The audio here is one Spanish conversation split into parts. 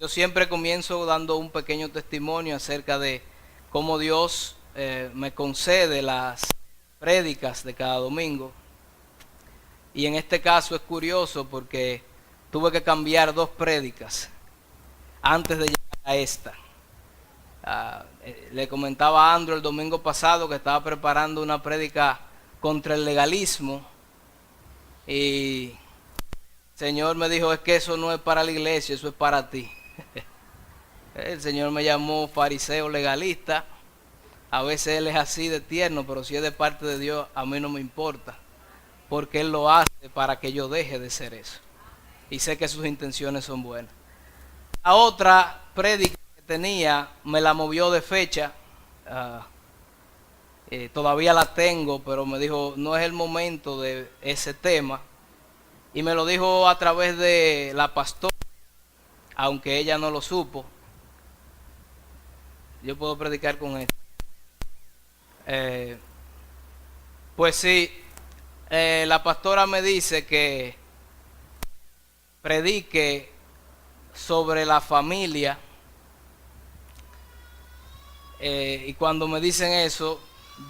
Yo siempre comienzo dando un pequeño testimonio acerca de cómo Dios me concede las prédicas de cada domingo. Y en este caso es curioso porque tuve que cambiar 2 prédicas antes de llegar a esta. Le comentaba a Andrew el domingo pasado que estaba preparando una prédica contra el legalismo y el Señor me dijo, es que eso no es para la iglesia, eso es para ti. El Señor me llamó fariseo legalista. A veces Él es así de tierno, pero si es de parte de Dios, a mí no me importa, porque Él lo hace para que yo deje de ser eso. Y sé que sus intenciones son buenas. La otra prédica que tenía me la movió de fecha. Todavía la tengo, pero me dijo, no es el momento de ese tema. Y me lo dijo a través de la pastora, aunque ella no lo supo. Yo puedo predicar con esto. Pues sí, la pastora me dice que predique sobre la familia. Y cuando me dicen eso,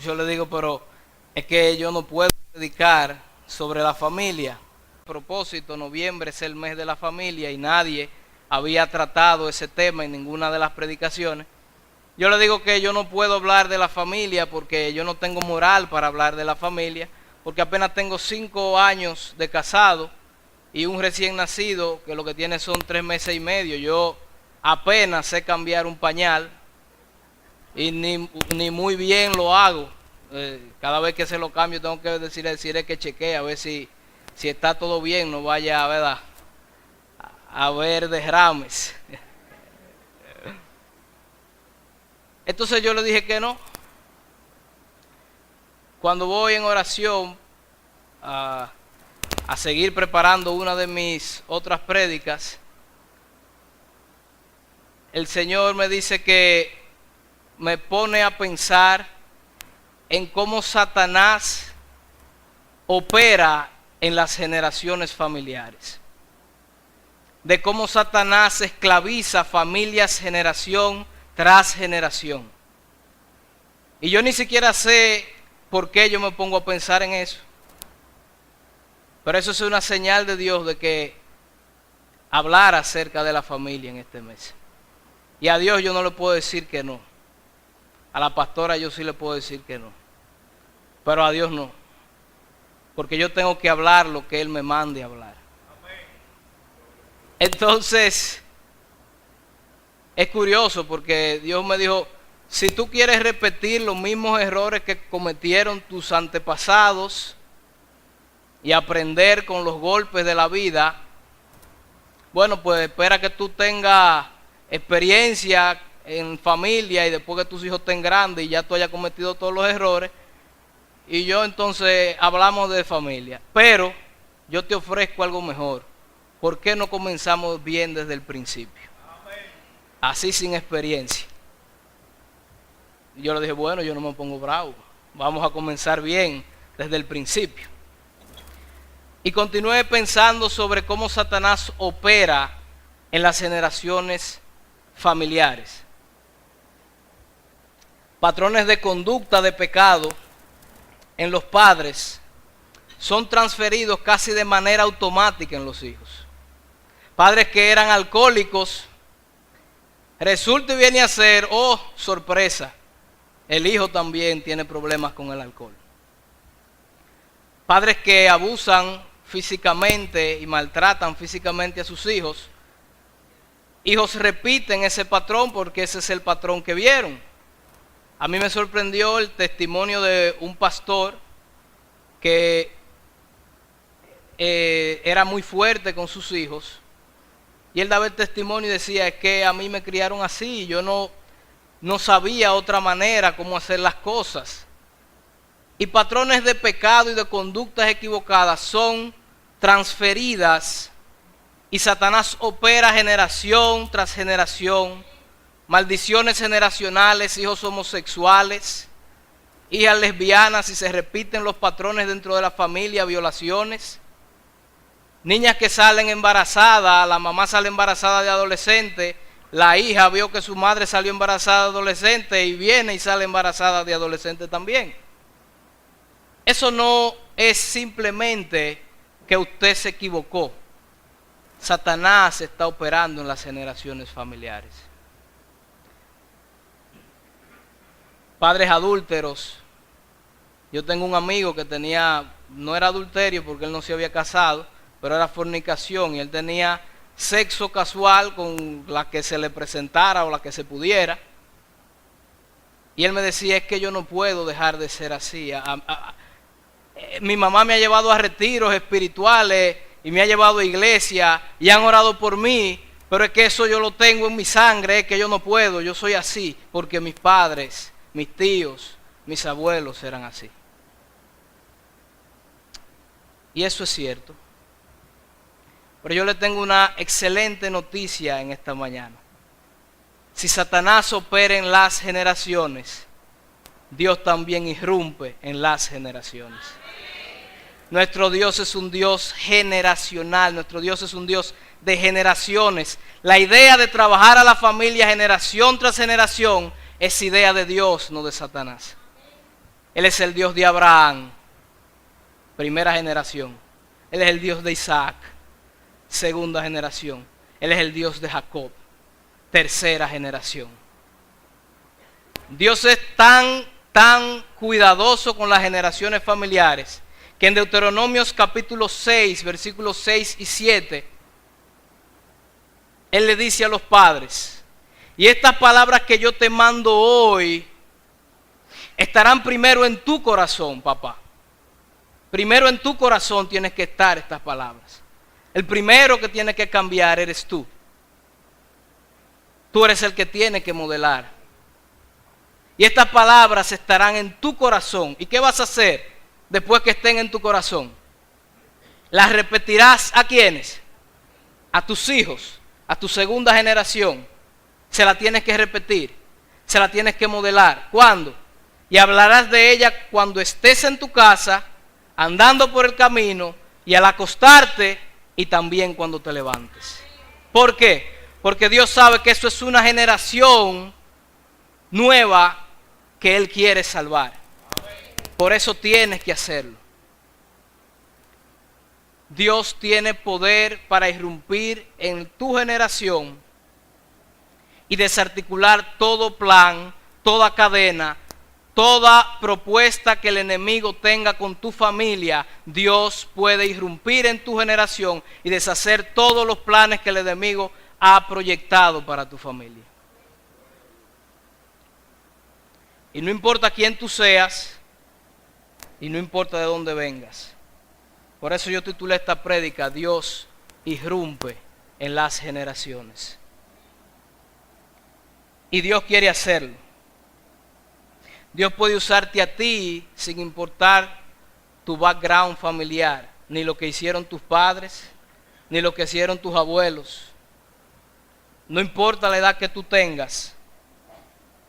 yo le digo, pero es que yo no puedo predicar sobre la familia. A propósito, noviembre es el mes de la familia y nadie había tratado ese tema en ninguna de las predicaciones. Yo le digo que yo no puedo hablar de la familia porque yo no tengo moral para hablar de la familia, porque apenas tengo 5 años de casado y un recién nacido que lo que tiene son 3 meses y medio. Yo apenas sé cambiar un pañal y ni muy bien lo hago. Cada vez que se lo cambio tengo que decirle que chequee a ver si está todo bien, no vaya ¿verdad? A ver derrames. Entonces yo le dije que no. Cuando voy en oración a seguir preparando una de mis otras prédicas, el Señor me dice que me pone a pensar en cómo Satanás opera en las generaciones familiares. De cómo Satanás esclaviza familias generación tras generación. Y yo ni siquiera sé por qué yo me pongo a pensar en eso. Pero eso es una señal de Dios de que hablar acerca de la familia en este mes. Y a Dios yo no le puedo decir que no. A la pastora yo sí le puedo decir que no. Pero a Dios no. Porque yo tengo que hablar lo que Él me mande a hablar. Entonces, es curioso porque Dios me dijo, si tú quieres repetir los mismos errores que cometieron tus antepasados y aprender con los golpes de la vida, bueno, pues espera que tú tengas experiencia en familia y después que tus hijos estén grandes y ya tú hayas cometido todos los errores, y yo entonces hablamos de familia. Pero yo te ofrezco algo mejor. ¿Por qué no comenzamos bien desde el principio? Así sin experiencia. Y yo le dije, bueno, yo no me pongo bravo. Vamos a comenzar bien desde el principio. Y continué pensando sobre cómo Satanás opera en las generaciones familiares. Patrones de conducta de pecado en los padres son transferidos casi de manera automática en los hijos. Padres que eran alcohólicos, resulta y viene a ser, oh, sorpresa, el hijo también tiene problemas con el alcohol. Padres que abusan físicamente y maltratan físicamente a sus hijos, hijos repiten ese patrón porque ese es el patrón que vieron. A mí me sorprendió el testimonio de un pastor que era muy fuerte con sus hijos. Y él daba el testimonio y decía, es que a mí me criaron así, yo no sabía otra manera cómo hacer las cosas. Y patrones de pecado y de conductas equivocadas son transferidas y Satanás opera generación tras generación. Maldiciones generacionales, hijos homosexuales, hijas lesbianas, y se repiten los patrones dentro de la familia, violaciones. Niñas que salen embarazadas, la mamá sale embarazada de adolescente, la hija vio que su madre salió embarazada de adolescente y viene y sale embarazada de adolescente también. Eso no es simplemente que usted se equivocó. Satanás está operando en las generaciones familiares. Padres adúlteros. Yo tengo un amigo que no era adulterio porque él no se había casado, pero era fornicación y él tenía sexo casual con la que se le presentara o la que se pudiera. Y él me decía, es que yo no puedo dejar de ser así. Mi mamá me ha llevado a retiros espirituales y me ha llevado a iglesia y han orado por mí, pero es que eso yo lo tengo en mi sangre, es que yo no puedo, yo soy así, porque mis padres, mis tíos, mis abuelos eran así. Y eso es cierto. Pero yo le tengo una excelente noticia en esta mañana. Si Satanás opera en las generaciones, Dios también irrumpe en las generaciones. Nuestro Dios es un Dios generacional, nuestro Dios es un Dios de generaciones. La idea de trabajar a la familia generación tras generación es idea de Dios, no de Satanás. Él es el Dios de Abraham, primera generación. Él es el Dios de Isaac, segunda generación. Él es el Dios de Jacob, tercera generación. Dios es tan cuidadoso con las generaciones familiares que en Deuteronomios capítulo 6, versículos 6 y 7, Él le dice a los padres, y estas palabras que yo te mando hoy estarán primero en tu corazón, papá. Primero en tu corazón tienes que estar estas palabras. El primero que tiene que cambiar eres tú. Tú eres el que tiene que modelar. Y estas palabras estarán en tu corazón. ¿Y qué vas a hacer después que estén en tu corazón? Las repetirás ¿a quiénes? A tus hijos, a tu segunda generación. Se la tienes que repetir, se la tienes que modelar. ¿Cuándo? Y hablarás de ella cuando estés en tu casa, andando por el camino y al acostarte y también cuando te levantes. ¿Por qué? Porque Dios sabe que eso es una generación nueva que Él quiere salvar. Por eso tienes que hacerlo. Dios tiene poder para irrumpir en tu generación y desarticular todo plan, toda cadena, toda propuesta que el enemigo tenga con tu familia. Dios puede irrumpir en tu generación y deshacer todos los planes que el enemigo ha proyectado para tu familia. Y no importa quién tú seas, y no importa de dónde vengas. Por eso yo titulé esta prédica, Dios irrumpe en las generaciones. Y Dios quiere hacerlo. Dios puede usarte a ti sin importar tu background familiar, ni lo que hicieron tus padres, ni lo que hicieron tus abuelos. No importa la edad que tú tengas,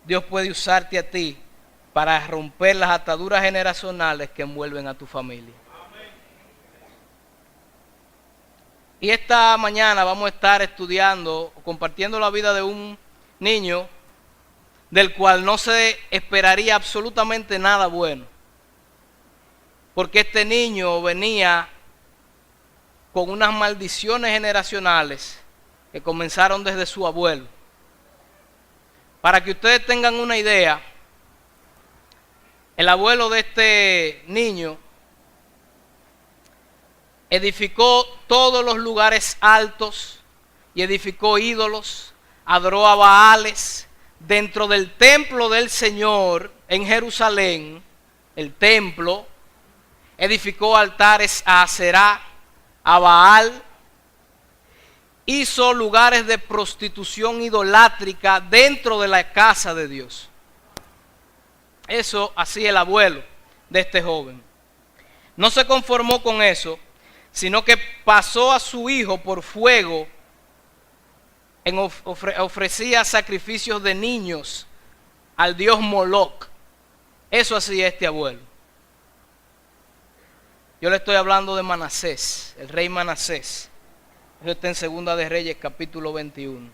Dios puede usarte a ti para romper las ataduras generacionales que envuelven a tu familia. Y esta mañana vamos a estar estudiando, compartiendo la vida de un niño del cual no se esperaría absolutamente nada bueno. Porque este niño venía con unas maldiciones generacionales que comenzaron desde su abuelo. Para que ustedes tengan una idea, el abuelo de este niño edificó todos los lugares altos y edificó ídolos, adoró a Baales. Dentro del templo del Señor en Jerusalén, el templo, edificó altares a Aserá, a Baal, hizo lugares de prostitución idolátrica dentro de la casa de Dios. Eso hacía el abuelo de este joven. No se conformó con eso, sino que pasó a su hijo por fuego. Ofrecía sacrificios de niños al dios Moloc. Eso hacía este abuelo. Yo le estoy hablando de Manasés, el rey Manasés. Eso está en Segunda de Reyes, capítulo 21.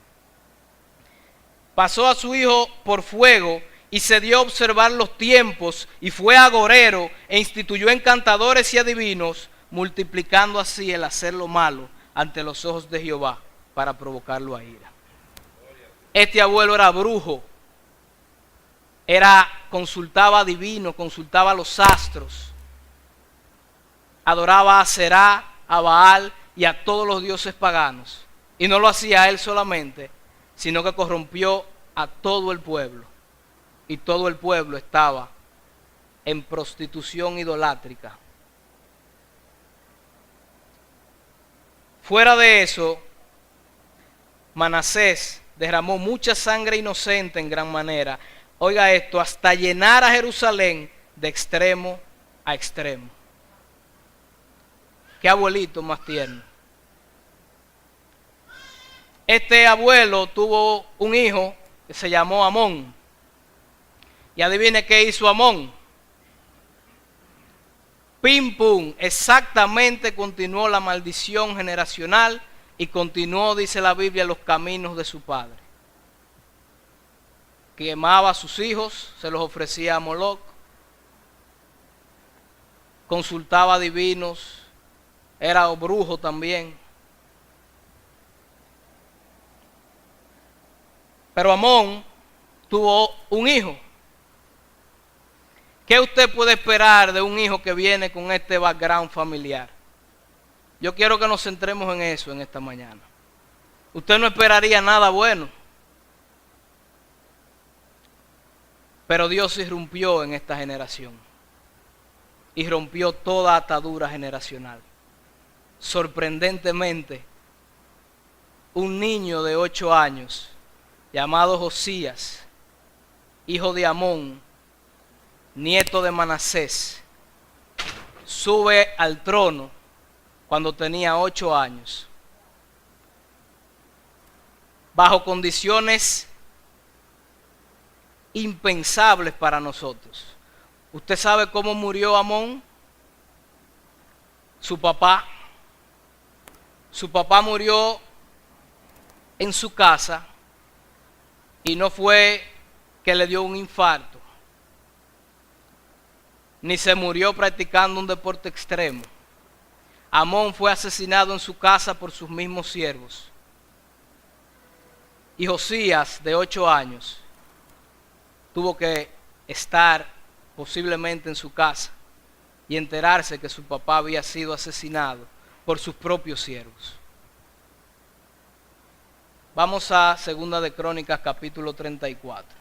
Pasó a su hijo por fuego y se dio a observar los tiempos y fue agorero e instituyó encantadores y adivinos, multiplicando así el hacer lo malo ante los ojos de Jehová para provocarlo a ira. Este abuelo era brujo, consultaba adivinos, consultaba los astros, adoraba a Será, a Baal y a todos los dioses paganos. Y no lo hacía a él solamente, sino que corrompió a todo el pueblo. Y todo el pueblo estaba en prostitución idolátrica. Fuera de eso, Manasés derramó mucha sangre inocente en gran manera. Oiga esto, hasta llenar a Jerusalén de extremo a extremo. Qué abuelito más tierno. Este abuelo tuvo un hijo que se llamó Amón. Y adivine qué hizo Amón. Pim pum, exactamente continuó la maldición generacional y continuó, dice la Biblia, los caminos de su padre. Quemaba a sus hijos, se los ofrecía a Moloc, consultaba divinos, era brujo también. Pero Amón tuvo un hijo. ¿Qué usted puede esperar de un hijo que viene con este background familiar? Yo quiero que nos centremos en eso en esta mañana. Usted no esperaría nada bueno. Pero Dios irrumpió en esta generación. Y rompió toda atadura generacional. Sorprendentemente, un niño de 8 años, llamado Josías, hijo de Amón, nieto de Manasés, sube al trono cuando tenía 8 años, bajo condiciones impensables para nosotros. ¿Usted sabe cómo murió Amón? Su papá murió en su casa y no fue que le dio un infarto, ni se murió practicando un deporte extremo. Amón fue asesinado en su casa por sus mismos siervos. Y Josías, de 8 años, tuvo que estar posiblemente en su casa y enterarse que su papá había sido asesinado por sus propios siervos. Vamos a Segunda de Crónicas, capítulo 34.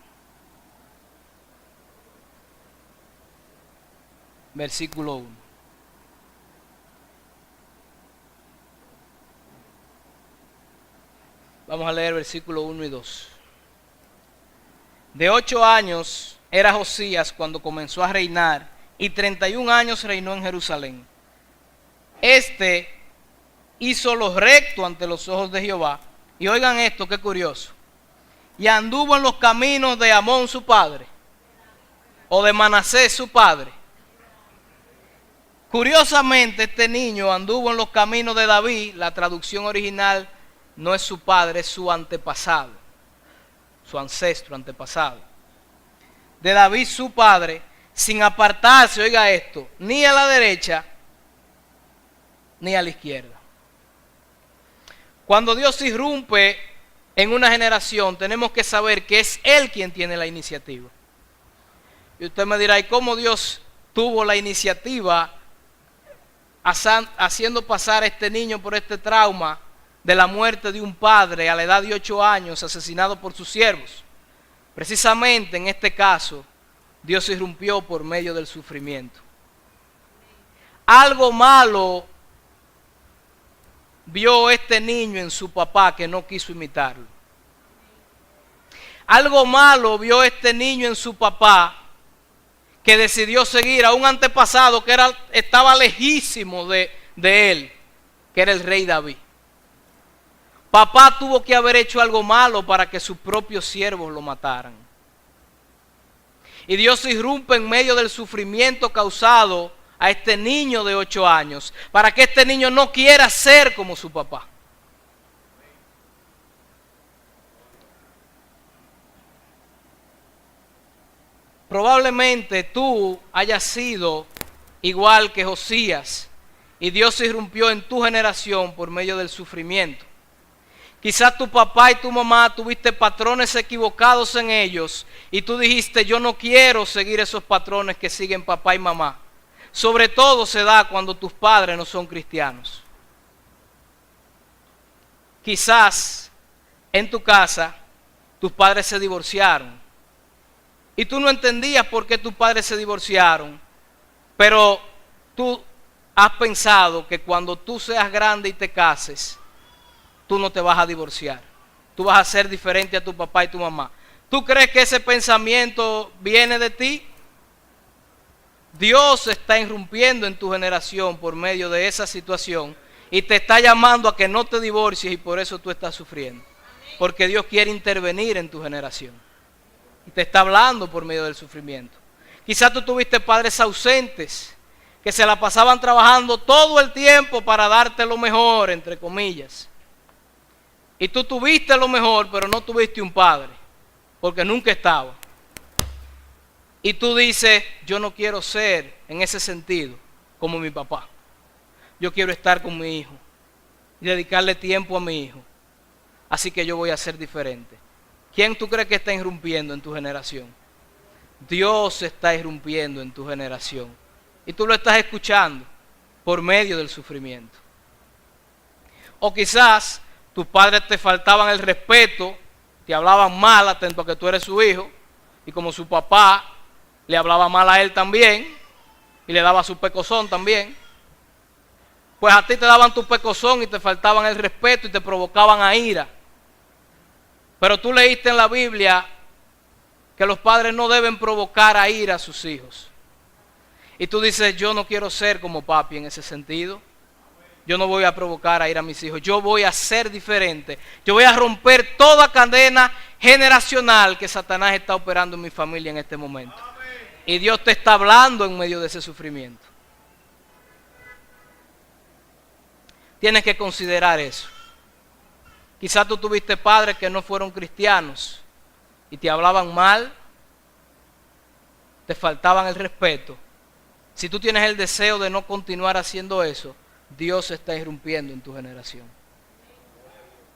Versículo 1. Vamos a leer versículo 1 y 2. De 8 años era Josías cuando comenzó a reinar, y 31 años reinó en Jerusalén. Este hizo lo recto ante los ojos de Jehová. Y oigan esto, qué curioso. Y anduvo en los caminos de Amón su padre, o de Manasés su padre. Curiosamente, este niño anduvo en los caminos de David. La traducción original no es su padre, es su antepasado, su ancestro, antepasado. De David su padre, sin apartarse, oiga esto, ni a la derecha, ni a la izquierda. Cuando Dios irrumpe en una generación, tenemos que saber que es Él quien tiene la iniciativa. Y usted me dirá, ¿y cómo Dios tuvo la iniciativa haciendo pasar a este niño por este trauma de la muerte de un padre a la edad de 8 años, asesinado por sus siervos? Precisamente en este caso, Dios irrumpió por medio del sufrimiento. Algo malo vio este niño en su papá que no quiso imitarlo. Algo malo vio este niño en su papá que decidió seguir a un antepasado que estaba lejísimo de él, que era el rey David. Papá tuvo que haber hecho algo malo para que sus propios siervos lo mataran. Y Dios irrumpe en medio del sufrimiento causado a este niño de 8 años, para que este niño no quiera ser como su papá. Probablemente tú hayas sido igual que Josías y Dios irrumpió en tu generación por medio del sufrimiento. Quizás tu papá y tu mamá tuviste patrones equivocados en ellos y tú dijiste, yo no quiero seguir esos patrones que siguen papá y mamá. Sobre todo se da cuando tus padres no son cristianos. Quizás en tu casa tus padres se divorciaron y tú no entendías por qué tus padres se divorciaron, pero tú has pensado que cuando tú seas grande y te cases, tú no te vas a divorciar. Tú vas a ser diferente a tu papá y tu mamá. ¿Tú crees que ese pensamiento viene de ti? Dios está irrumpiendo en tu generación por medio de esa situación y te está llamando a que no te divorcies y por eso tú estás sufriendo. Porque Dios quiere intervenir en tu generación y te está hablando por medio del sufrimiento. Quizás tú tuviste padres ausentes que se la pasaban trabajando todo el tiempo para darte lo mejor, entre comillas. Y tú tuviste lo mejor, pero no tuviste un padre, porque nunca estaba. Y tú dices, yo no quiero ser en ese sentido como mi papá. Yo quiero estar con mi hijo y dedicarle tiempo a mi hijo. Así que yo voy a ser diferente. ¿Quién tú crees que está irrumpiendo en tu generación? Dios está irrumpiendo en tu generación. Y tú lo estás escuchando por medio del sufrimiento. O quizás tus padres te faltaban el respeto, te hablaban mal atento a que tú eres su hijo. Y como su papá le hablaba mal a él también, y le daba su pecozón también, pues a ti te daban tu pecozón y te faltaban el respeto y te provocaban a ira. Pero tú leíste en la Biblia que los padres no deben provocar a ira a sus hijos. Y tú dices, yo no quiero ser como papi en ese sentido. Yo no voy a provocar a ira a mis hijos. Yo voy a ser diferente. Yo voy a romper toda cadena generacional que Satanás está operando en mi familia en este momento. Y Dios te está hablando en medio de ese sufrimiento. Tienes que considerar eso. Quizás tú tuviste padres que no fueron cristianos y te hablaban mal, te faltaban el respeto. Si tú tienes el deseo de no continuar haciendo eso, Dios está irrumpiendo en tu generación.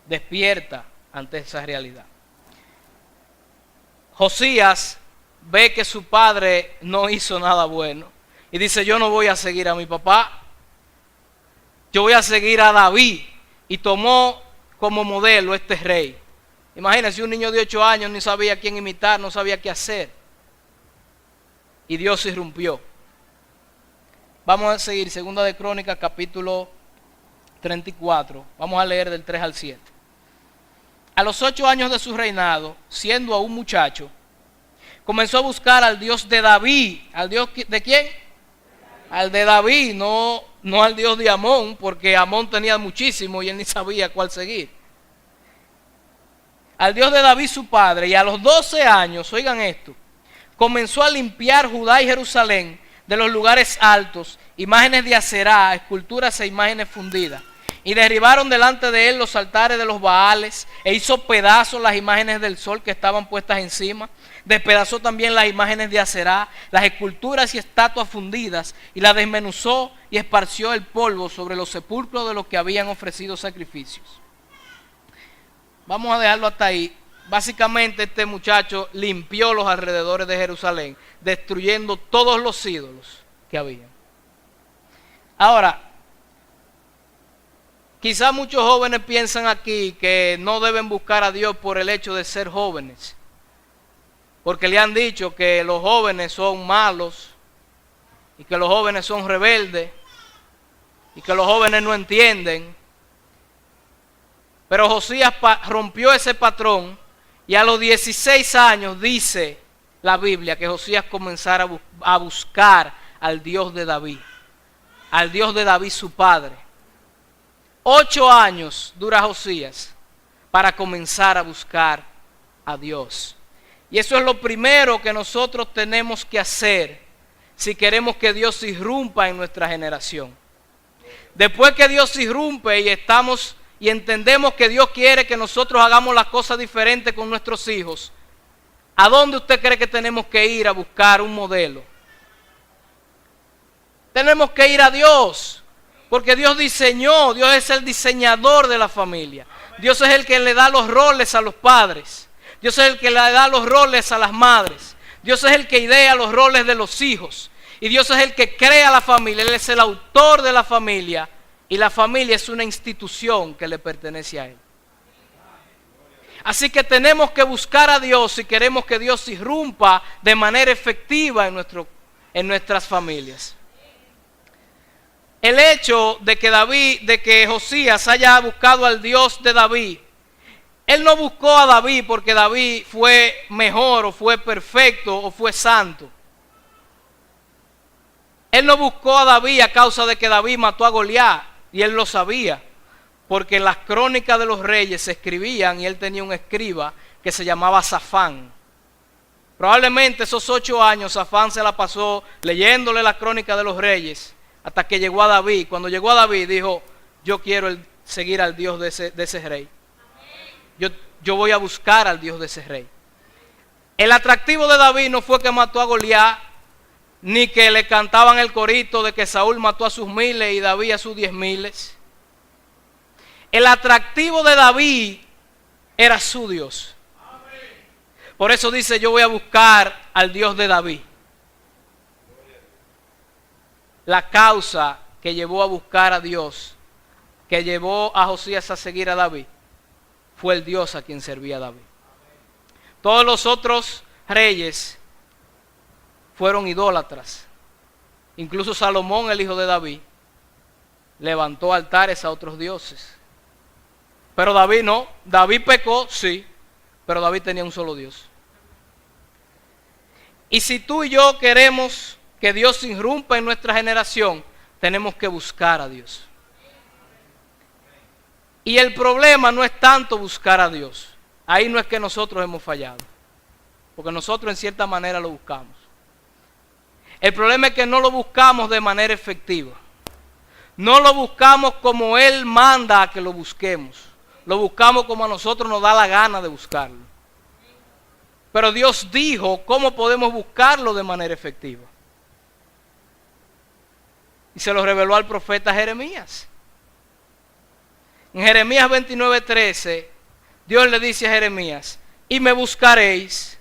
Despierta ante esa realidad. Josías ve que su padre no hizo nada bueno y dice, yo no voy a seguir a mi papá, yo voy a seguir a David, y tomó como modelo este rey. Imagínense, un niño de 8 años ni sabía a quién imitar, no sabía qué hacer. Y Dios irrumpió. Vamos a seguir, 2 de Crónicas, capítulo 34. Vamos a leer del 3 al 7. A los 8 años de su reinado, siendo aún muchacho, comenzó a buscar al Dios de David. ¿Al Dios de quién? Al de David, no al Dios de Amón, porque Amón tenía muchísimo y él ni sabía cuál seguir. Al Dios de David su padre, y a los 12 años, oigan esto, comenzó a limpiar Judá y Jerusalén de los lugares altos, imágenes de Aserá, esculturas e imágenes fundidas. Y derribaron delante de él los altares de los Baales, e hizo pedazos las imágenes del sol que estaban puestas encima. Despedazó también las imágenes de Aserá, las esculturas y estatuas fundidas, y las desmenuzó y esparció el polvo sobre los sepulcros de los que habían ofrecido sacrificios. Vamos a dejarlo hasta ahí. Básicamente este muchacho limpió los alrededores de Jerusalén, destruyendo todos los ídolos que había. Ahora, quizás muchos jóvenes piensan aquí que no deben buscar a Dios por el hecho de ser jóvenes, porque le han dicho que los jóvenes son malos y que los jóvenes son rebeldes y que los jóvenes no entienden. Pero Josías rompió ese patrón y a los 16 años dice la Biblia que Josías comenzara a buscar al Dios de David, al Dios de David su padre. 8 años dura Josías para comenzar a buscar a Dios. Y eso es lo primero que nosotros tenemos que hacer si queremos que Dios irrumpa en nuestra generación. Después que Dios irrumpe y entendemos que Dios quiere que nosotros hagamos las cosas diferentes con nuestros hijos, ¿a dónde usted cree que tenemos que ir a buscar un modelo? Tenemos que ir a Dios, porque Dios diseñó, Dios es el diseñador de la familia. Dios es el que le da los roles a los padres. Dios es el que le da los roles a las madres. Dios es el que idea los roles de los hijos. Y Dios es el que crea la familia. Él es el autor de la familia. Y la familia es una institución que le pertenece a Él. Así que tenemos que buscar a Dios si queremos que Dios irrumpa de manera efectiva en nuestras familias. El hecho de que Josías haya buscado al Dios de David, él no buscó a David porque David fue mejor o fue perfecto o fue santo. Él no buscó a David a causa de que David mató a Goliat, y él lo sabía, porque en las crónicas de los reyes se escribían y él tenía un escriba que se llamaba Safán. Probablemente esos 8 años Safán se la pasó leyéndole las crónicas de los reyes hasta que llegó a David. Cuando llegó a David dijo, yo quiero seguir al Dios de ese rey. Yo voy a buscar al Dios de ese rey. El atractivo de David no fue que mató a Goliat, ni que le cantaban el corito de que Saúl mató a sus 1000 y David a sus 10,000. El atractivo de David era su Dios. Por eso dice, yo voy a buscar al Dios de David. La causa que llevó a buscar a Dios, que llevó a Josías a seguir a David, fue el Dios a quien servía David. Todos los otros reyes fueron idólatras. Incluso Salomón, el hijo de David, levantó altares a otros dioses. Pero David no. David pecó, sí, pero David tenía un solo Dios. Y si tú y yo queremos que Dios irrumpa en nuestra generación, tenemos que buscar a Dios. Y el problema no es tanto buscar a Dios. Ahí no es que nosotros hemos fallado, porque nosotros en cierta manera lo buscamos. El problema es que no lo buscamos de manera efectiva. No lo buscamos como Él manda a que lo busquemos. Lo buscamos como a nosotros nos da la gana de buscarlo. Pero Dios dijo cómo podemos buscarlo de manera efectiva. Y se lo reveló al profeta Jeremías. En Jeremías 29:13, Dios le dice a Jeremías, y me buscaréis,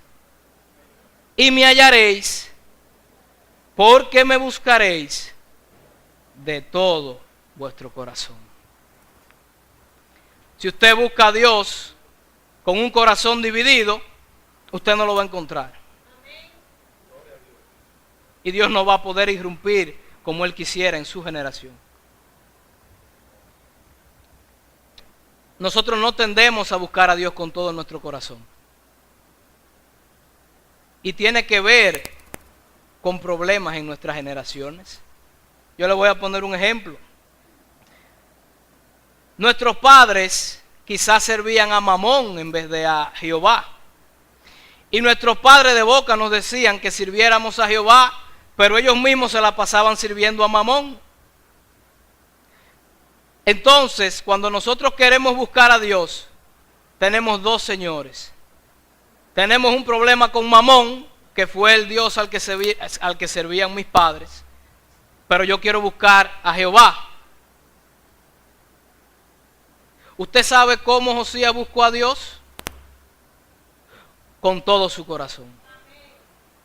y me hallaréis, porque me buscaréis de todo vuestro corazón. Si usted busca a Dios con un corazón dividido, usted no lo va a encontrar. Y Dios no va a poder irrumpir como Él quisiera en su generación. Nosotros no tendemos a buscar a Dios con todo nuestro corazón. Y tiene que ver con problemas en nuestras generaciones. Yo le voy a poner un ejemplo. Nuestros padres quizás servían a Mamón en vez de a Jehová. Y nuestros padres de boca nos decían que sirviéramos a Jehová, pero ellos mismos se la pasaban sirviendo a Mamón. Entonces, cuando nosotros queremos buscar a Dios, tenemos dos señores. Tenemos un problema con Mamón, que fue el Dios al que servían mis padres, pero yo quiero buscar a Jehová. ¿Usted sabe cómo Josías buscó a Dios? Con todo su corazón.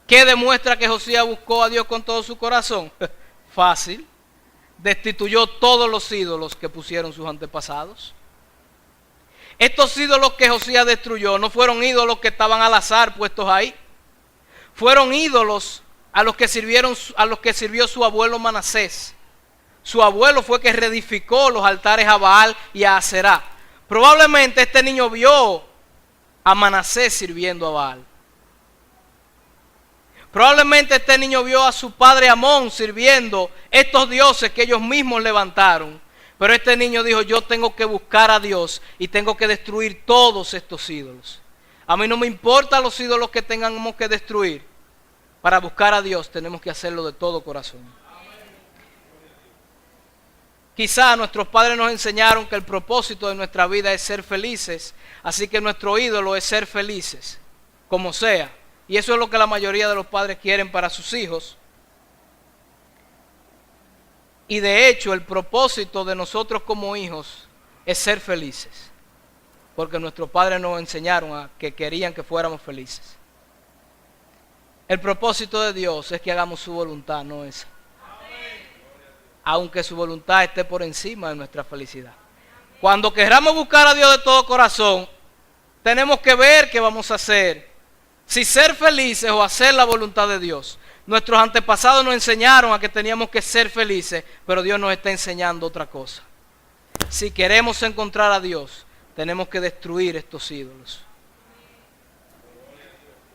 ¿Qué demuestra que Josías buscó a Dios con todo su corazón? Fácil. Destituyó todos los ídolos que pusieron sus antepasados. Estos ídolos que Josías destruyó no fueron ídolos que estaban al azar puestos ahí. Fueron ídolos a los que sirvió su abuelo Manasés. Su abuelo fue que reedificó los altares a Baal y a Aserá. Probablemente este niño vio a Manasés sirviendo a Baal. Probablemente este niño vio a su padre Amón sirviendo estos dioses que ellos mismos levantaron. Pero este niño dijo, yo tengo que buscar a Dios y tengo que destruir todos estos ídolos. A mí no me importan los ídolos que tengamos que destruir. para buscar a Dios, tenemos que hacerlo de todo corazón. Quizá nuestros padres nos enseñaron que el propósito de nuestra vida es ser felices, así que nuestro ídolo es ser felices, como sea. Y eso es lo que la mayoría de los padres quieren para sus hijos. Y de hecho, el propósito de nosotros como hijos es ser felices, porque nuestros padres nos enseñaron a que querían que fuéramos felices. El propósito de Dios es que hagamos su voluntad, no esa. Aunque su voluntad esté por encima de nuestra felicidad. Cuando queramos buscar a Dios de todo corazón, tenemos que ver qué vamos a hacer. Si ser felices o hacer la voluntad de Dios. Nuestros antepasados nos enseñaron a que teníamos que ser felices, pero Dios nos está enseñando otra cosa. Si queremos encontrar a Dios, tenemos que destruir estos ídolos.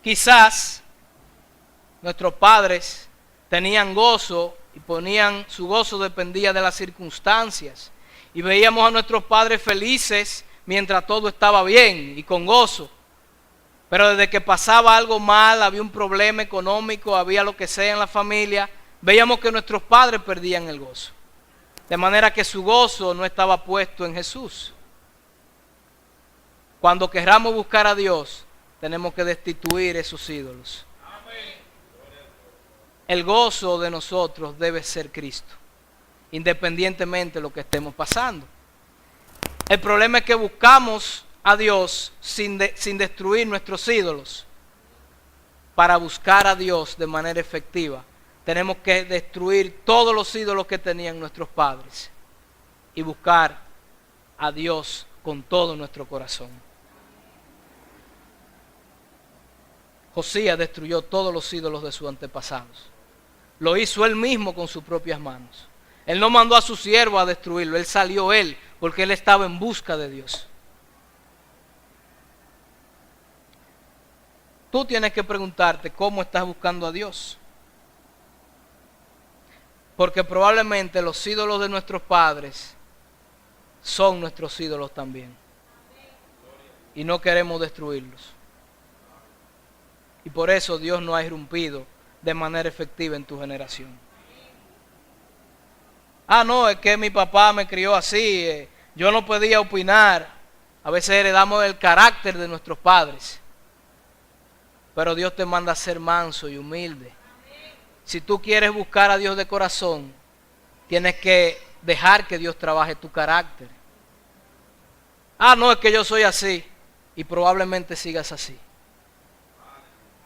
Quizás nuestros padres tenían gozo y su gozo dependía de las circunstancias. Y veíamos a nuestros padres felices mientras todo estaba bien y con gozo. Pero desde que pasaba algo mal, había un problema económico, había lo que sea en la familia, veíamos que nuestros padres perdían el gozo. De manera que su gozo no estaba puesto en Jesús. Cuando queramos buscar a Dios, tenemos que destituir esos ídolos. El gozo de nosotros debe ser Cristo, independientemente de lo que estemos pasando. El problema es que buscamos a Dios sin destruir nuestros ídolos. Para buscar a Dios de manera efectiva, tenemos que destruir todos los ídolos que tenían nuestros padres y buscar a Dios con todo nuestro corazón. Josías destruyó todos los ídolos de sus antepasados. Lo hizo él mismo con sus propias manos. Él no mandó a su siervo a destruirlo, él salió él, porque él estaba en busca de Dios. Tú tienes que preguntarte cómo estás buscando a Dios. Porque probablemente los ídolos de nuestros padres son nuestros ídolos también. Y no queremos destruirlos. Y por eso Dios no ha irrumpido de manera efectiva en tu generación. No, es que mi papá me crió así, yo no podía opinar. A veces heredamos el carácter de nuestros padres. Pero Dios te manda a ser manso y humilde. Si tú quieres buscar a Dios de corazón, tienes que dejar que Dios trabaje tu carácter. No, es que yo soy así. Y probablemente sigas así.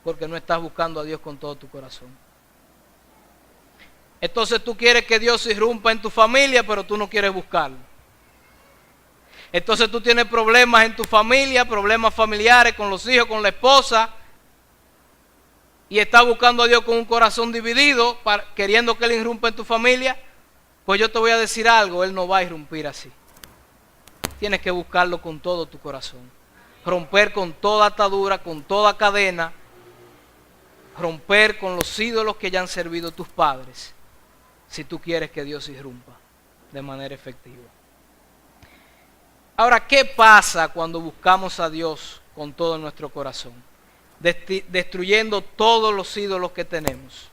Porque no estás buscando a Dios con todo tu corazón. Entonces tú quieres que Dios irrumpa en tu familia, pero tú no quieres buscarlo. Entonces tú tienes problemas en tu familia, problemas familiares con los hijos, con la esposa, y estás buscando a Dios con un corazón dividido, queriendo que Él irrumpa en tu familia. Pues yo te voy a decir algo, Él no va a irrumpir así. Tienes que buscarlo con todo tu corazón. Romper con toda atadura, con toda cadena. Romper con los ídolos que ya han servido tus padres, si tú quieres que Dios irrumpa de manera efectiva. Ahora, ¿qué pasa cuando buscamos a Dios con todo nuestro corazón? Destruyendo todos los ídolos que tenemos.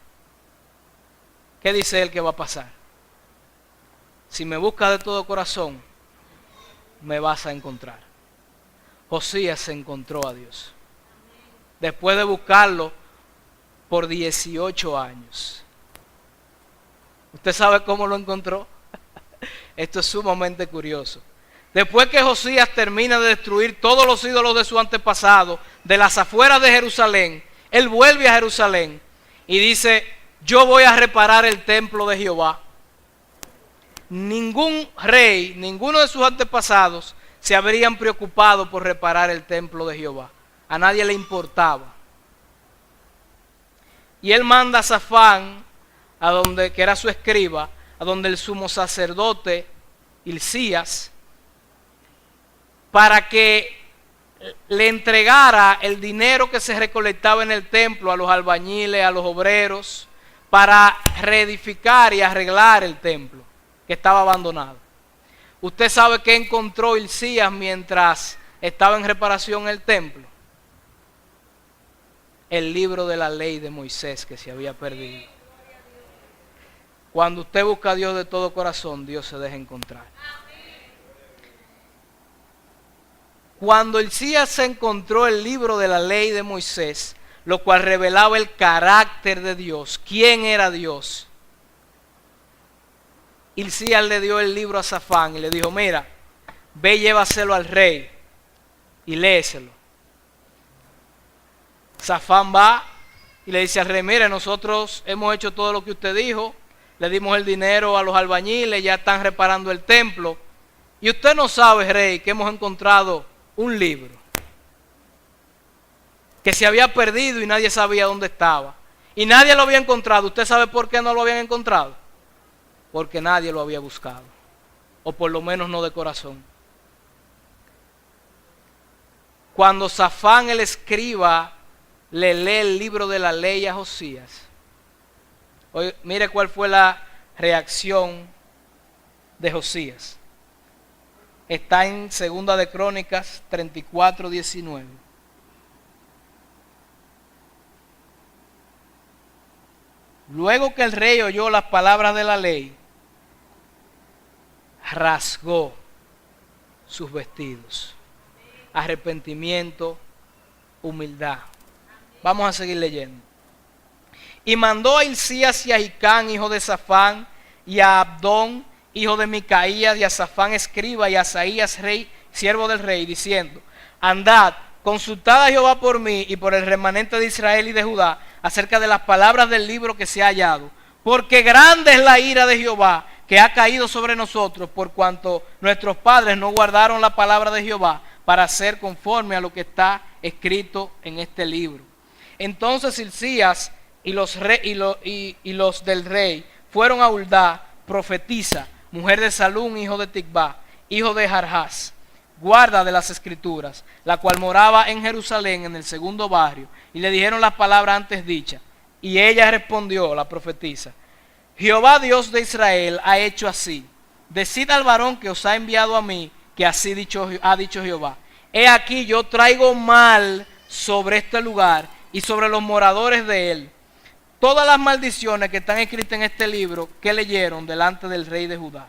¿Qué dice Él que va a pasar? Si me buscas de todo corazón, me vas a encontrar. Josías se encontró a Dios. Después de buscarlo por 18 años. ¿Usted sabe cómo lo encontró? Esto es sumamente curioso. Después que Josías termina de destruir todos los ídolos de su antepasado, de las afueras de Jerusalén, él vuelve a Jerusalén y dice, yo voy a reparar el templo de Jehová. Ningún rey, ninguno de sus antepasados se habrían preocupado por reparar el templo de Jehová. A nadie le importaba. Y él manda a Safán, que era su escriba, a donde el sumo sacerdote Hilcías, para que le entregara el dinero que se recolectaba en el templo a los albañiles, a los obreros, para reedificar y arreglar el templo, que estaba abandonado. Usted sabe que encontró Hilcías mientras estaba en reparación el templo. el libro de la ley de Moisés que se había perdido. Cuando usted busca a Dios de todo corazón, Dios se deja encontrar. Cuando Hilcías se encontró el libro de la ley de Moisés, lo cual revelaba el carácter de Dios, quién era Dios, Hilcías le dio el libro a Safán y le dijo, mira, ve y llévaselo al rey y léeselo. Safán va y le dice al rey, mire, nosotros hemos hecho todo lo que usted dijo, le dimos el dinero a los albañiles, ya están reparando el templo, y usted no sabe, rey, que hemos encontrado un libro que se había perdido y nadie sabía dónde estaba, y nadie lo había encontrado. ¿Usted sabe por qué no lo habían encontrado? Porque nadie lo había buscado, o por lo menos no de corazón. Cuando Safán el escriba le lee el libro de la ley a Josías, oye, mire cuál fue la reacción de Josías. Está en 2 de Crónicas 34:19. Luego que el rey oyó las palabras de la ley, rasgó sus vestidos. Arrepentimiento, humildad. Vamos a seguir leyendo. Y mandó a Hilcías y a Hicán, hijo de Safán, y a Abdón, hijo de Micaías, y a Safán escriba, y a Asaías, rey, siervo del rey, diciendo, andad, consultad a Jehová por mí y por el remanente de Israel y de Judá, acerca de las palabras del libro que se ha hallado, porque grande es la ira de Jehová que ha caído sobre nosotros, por cuanto nuestros padres no guardaron la palabra de Jehová para hacer conforme a lo que está escrito en este libro. Entonces Hilcías y los del rey fueron a Huldá, profetisa, mujer de Salún, hijo de Ticvá, hijo de Jarjás, guarda de las escrituras, la cual moraba en Jerusalén en el segundo barrio, y le dijeron las palabras antes dichas. Y ella respondió, la profetisa, Jehová Dios de Israel ha hecho así. Decid al varón que os ha enviado a mí, que así ha dicho Jehová. He aquí yo traigo mal sobre este lugar y sobre los moradores de él todas las maldiciones que están escritas en este libro que leyeron delante del rey de Judá.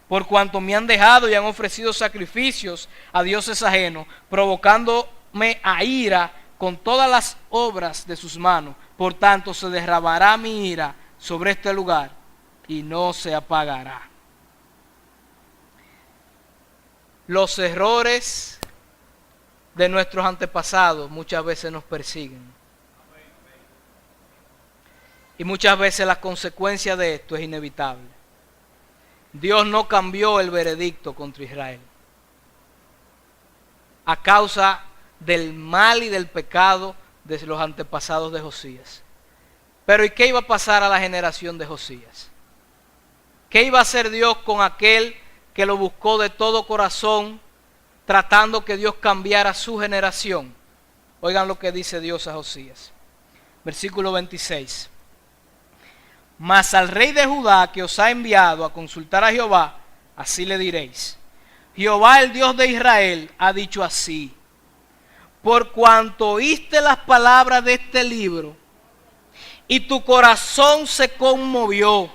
Por cuanto me han dejado y han ofrecido sacrificios a dioses ajenos, provocándome a ira con todas las obras de sus manos. Por tanto se derramará mi ira sobre este lugar y no se apagará. Los errores de nuestros antepasados muchas veces nos persiguen. Y muchas veces la consecuencia de esto es inevitable. Dios no cambió el veredicto contra Israel a causa del mal y del pecado de los antepasados de Josías. Pero ¿y qué iba a pasar a la generación de Josías? ¿Qué iba a hacer Dios con aquel que lo buscó de todo corazón, tratando que Dios cambiara su generación? Oigan lo que dice Dios a Josías. Versículo 26. Mas al rey de Judá que os ha enviado a consultar a Jehová, así le diréis, Jehová el Dios de Israel ha dicho así, por cuanto oíste las palabras de este libro, y tu corazón se conmovió,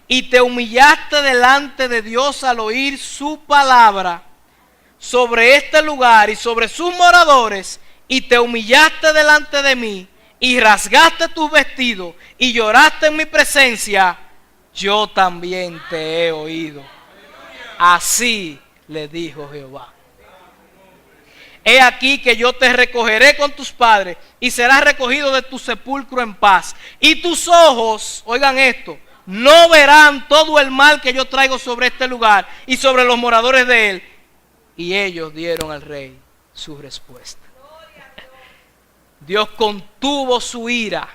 y te humillaste delante de Dios al oír su palabra sobre este lugar y sobre sus moradores, y te humillaste delante de mí, y rasgaste tus vestidos, y lloraste en mi presencia, yo también te he oído. Así le dijo Jehová. He aquí que yo te recogeré con tus padres, y serás recogido de tu sepulcro en paz. Y tus ojos, oigan esto, no verán todo el mal que yo traigo sobre este lugar y sobre los moradores de él. Y ellos dieron al rey su respuesta. Dios contuvo su ira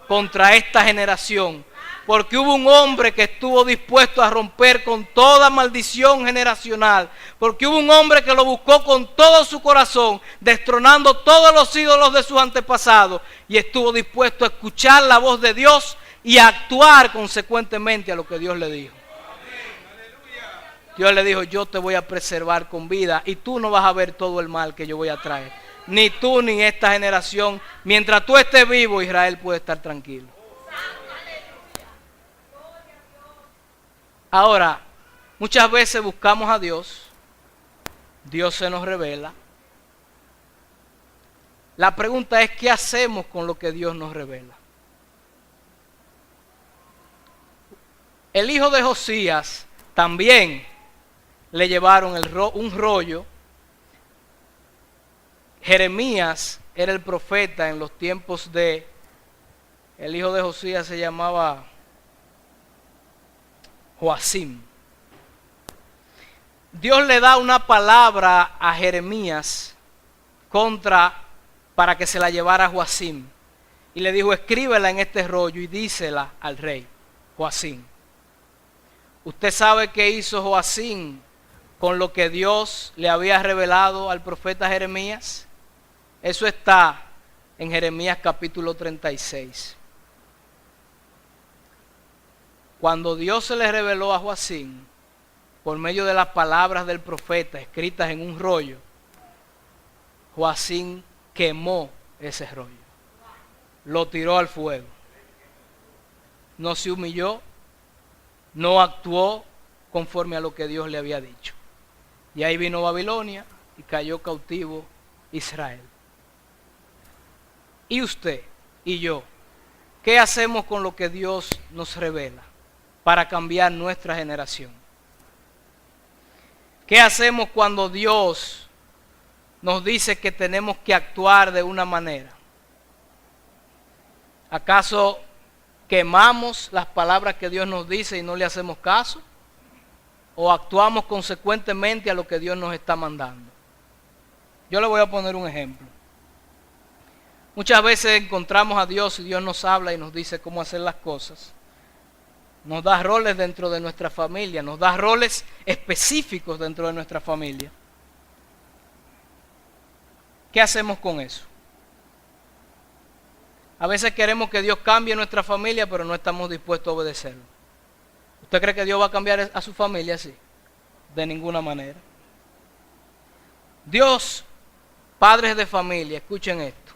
contra esta generación, porque hubo un hombre que estuvo dispuesto a romper con toda maldición generacional, porque hubo un hombre que lo buscó con todo su corazón, destronando todos los ídolos de sus antepasados, y estuvo dispuesto a escuchar la voz de Dios y a actuar consecuentemente a lo que Dios le dijo. Dios le dijo, yo te voy a preservar con vida y tú no vas a ver todo el mal que yo voy a traer. ni tú ni esta generación. Mientras tú estés vivo, Israel puede estar tranquilo. Ahora, muchas veces buscamos a Dios, Dios se nos revela. La pregunta es, ¿qué hacemos con lo que Dios nos revela? El hijo de Josías también le llevaron un rollo. Jeremías era el profeta en los tiempos de... El hijo de Josías se llamaba Joacim. Dios le da una palabra a Jeremías para que se la llevara a Joacim. Y le dijo, escríbela en este rollo y dísela al rey Joacim. ¿Usted sabe qué hizo Joacim con lo que Dios le había revelado al profeta Jeremías? Eso está en Jeremías capítulo 36. Cuando Dios se le reveló a Joacim, por medio de las palabras del profeta escritas en un rollo, Joacim quemó ese rollo. Lo tiró al fuego. No se humilló, no actuó conforme a lo que Dios le había dicho. Y ahí vino Babilonia y cayó cautivo Israel. ¿Y usted y yo? ¿Qué hacemos con lo que Dios nos revela para cambiar nuestra generación? ¿Qué hacemos cuando Dios nos dice que tenemos que actuar de una manera? ¿Acaso quemamos las palabras que Dios nos dice y no le hacemos caso? ¿O actuamos consecuentemente a lo que Dios nos está mandando? Yo le voy a poner un ejemplo. Muchas veces encontramos a Dios y Dios nos habla y nos dice cómo hacer las cosas. Nos da roles dentro de nuestra familia, nos da roles específicos dentro de nuestra familia. ¿Qué hacemos con eso? A veces queremos que Dios cambie nuestra familia, pero no estamos dispuestos a obedecerlo. ¿Usted cree que Dios va a cambiar a su familia así? De ninguna manera. Dios, padres de familia, escuchen esto.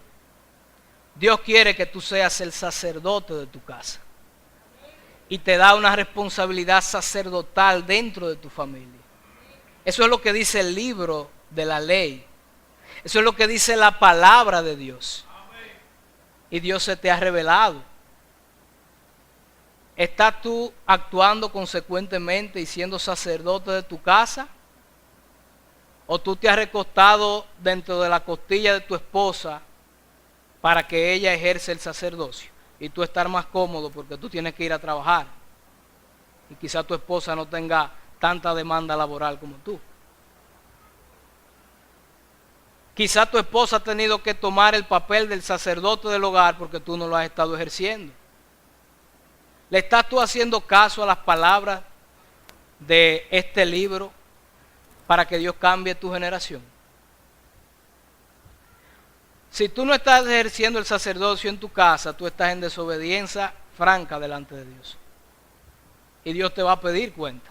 Dios quiere que tú seas el sacerdote de tu casa. Y te da una responsabilidad sacerdotal dentro de tu familia. Eso es lo que dice el libro de la ley. Eso es lo que dice la palabra de Dios. Y Dios se te ha revelado. ¿Estás tú actuando consecuentemente y siendo sacerdote de tu casa? ¿O tú te has recostado dentro de la costilla de tu esposa para que ella ejerce el sacerdocio? Y tú estar más cómodo porque tú tienes que ir a trabajar. Y quizá tu esposa no tenga tanta demanda laboral como tú. Quizá tu esposa ha tenido que tomar el papel del sacerdote del hogar porque tú no lo has estado ejerciendo. ¿Le estás tú haciendo caso a las palabras de este libro para que Dios cambie tu generación? Si tú no estás ejerciendo el sacerdocio en tu casa, tú estás en desobediencia franca delante de Dios. Y Dios te va a pedir cuenta.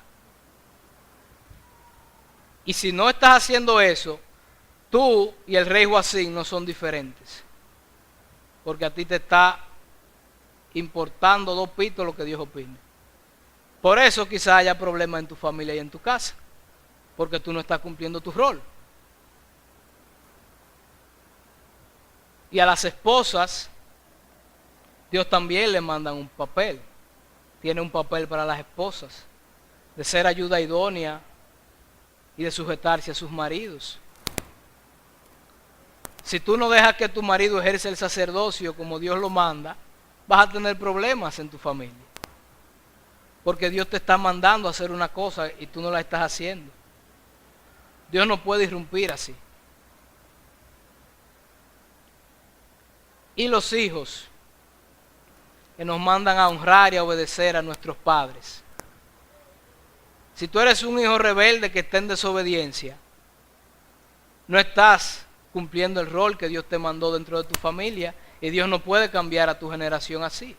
Y si no estás haciendo eso, tú y el rey Joacim no son diferentes. Porque a ti te está importando dos pitos lo que Dios opine. Por eso quizás haya problemas en tu familia y en tu casa. Porque tú no estás cumpliendo tu rol. Y a las esposas, Dios también le manda un papel. Tiene un papel para las esposas. De ser ayuda idónea y de sujetarse a sus maridos. Si tú no dejas que tu marido ejerce el sacerdocio como Dios lo manda, vas a tener problemas en tu familia. Porque Dios te está mandando a hacer una cosa y tú no la estás haciendo. Dios no puede irrumpir así. Y los hijos que nos mandan a honrar y a obedecer a nuestros padres. Si tú eres un hijo rebelde que está en desobediencia, no estás cumpliendo el rol que Dios te mandó dentro de tu familia y Dios no puede cambiar a tu generación así.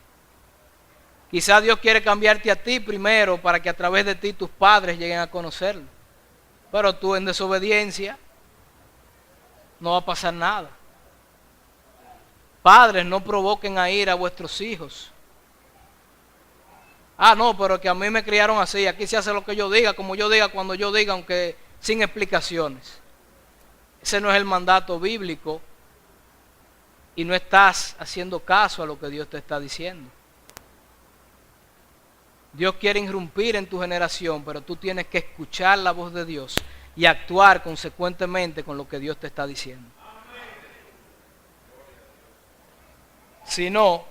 Quizás Dios quiere cambiarte a ti primero para que a través de ti tus padres lleguen a conocerlo. Pero tú en desobediencia no va a pasar nada. Padres, no provoquen a ira a vuestros hijos. Ah, no, pero que a mí me criaron así. Aquí se hace lo que yo diga, como yo diga, cuando yo diga, aunque sin explicaciones. Ese no es el mandato bíblico y no estás haciendo caso a lo que Dios te está diciendo. Dios quiere irrumpir en tu generación, pero tú tienes que escuchar la voz de Dios y actuar consecuentemente con lo que Dios te está diciendo. Si no,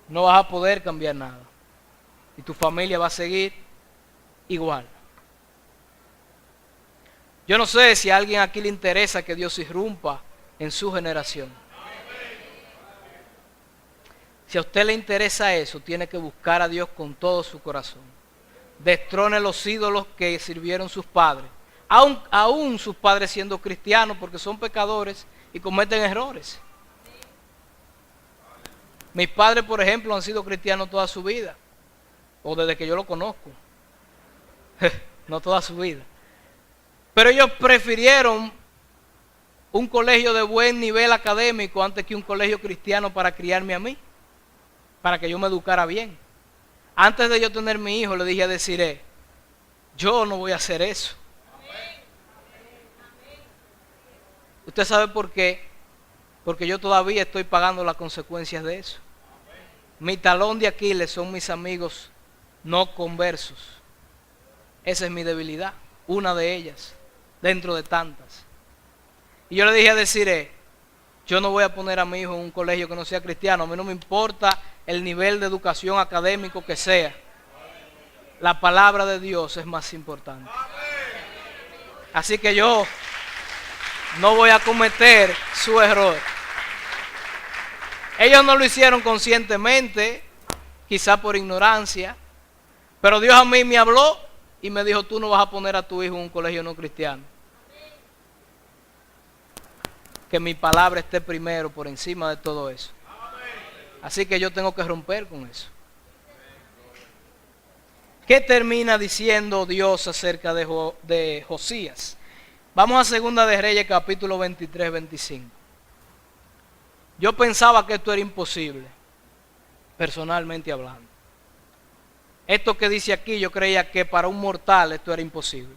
no vas a poder cambiar nada. Y tu familia va a seguir igual. Yo no sé si a alguien aquí le interesa que Dios irrumpa en su generación. Si a usted le interesa eso, tiene que buscar a Dios con todo su corazón. Destrone los ídolos que sirvieron sus padres. Aún sus padres siendo cristianos, porque son pecadores y cometen errores. Mis padres, por ejemplo, han sido cristianos toda su vida. O desde que yo lo conozco. No toda su vida. Pero ellos prefirieron un colegio de buen nivel académico antes que un colegio cristiano para criarme a mí. Para que yo me educara bien. Antes de yo tener mi hijo, le dije a Desiree, yo no voy a hacer eso. ¿Usted sabe por qué? Porque yo todavía estoy pagando las consecuencias de eso. Mi talón de Aquiles son mis amigos no conversos. Esa es mi debilidad, una de ellas, dentro de tantas. Y yo le dije a Desiree, yo no voy a poner a mi hijo en un colegio que no sea cristiano. A mí no me importa el nivel de educación académico que sea. La palabra de Dios es más importante. Así que yo no voy a cometer su error. Ellos no lo hicieron conscientemente, quizá por ignorancia, pero Dios a mí me habló y me dijo, tú no vas a poner a tu hijo en un colegio no cristiano. Que mi palabra esté primero por encima de todo eso. Así que yo tengo que romper con eso. ¿Qué termina diciendo Dios acerca de Josías? Vamos a Segunda de Reyes capítulo 23, 25. Yo pensaba que esto era imposible, personalmente hablando. Esto que dice aquí, yo creía que para un mortal esto era imposible.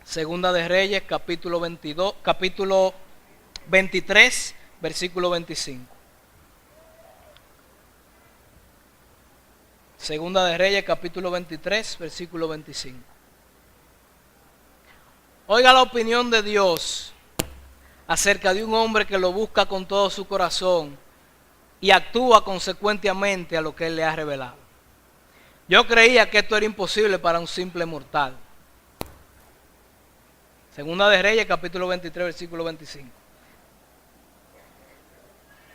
Segunda de Reyes, capítulo 23, versículo 25. Segunda de Reyes, capítulo 23, versículo 25. Oiga la opinión de Dios acerca de un hombre que lo busca con todo su corazón y actúa consecuentemente a lo que Él le ha revelado. Yo creía que esto era imposible para un simple mortal. Segunda de Reyes, capítulo 23, versículo 25.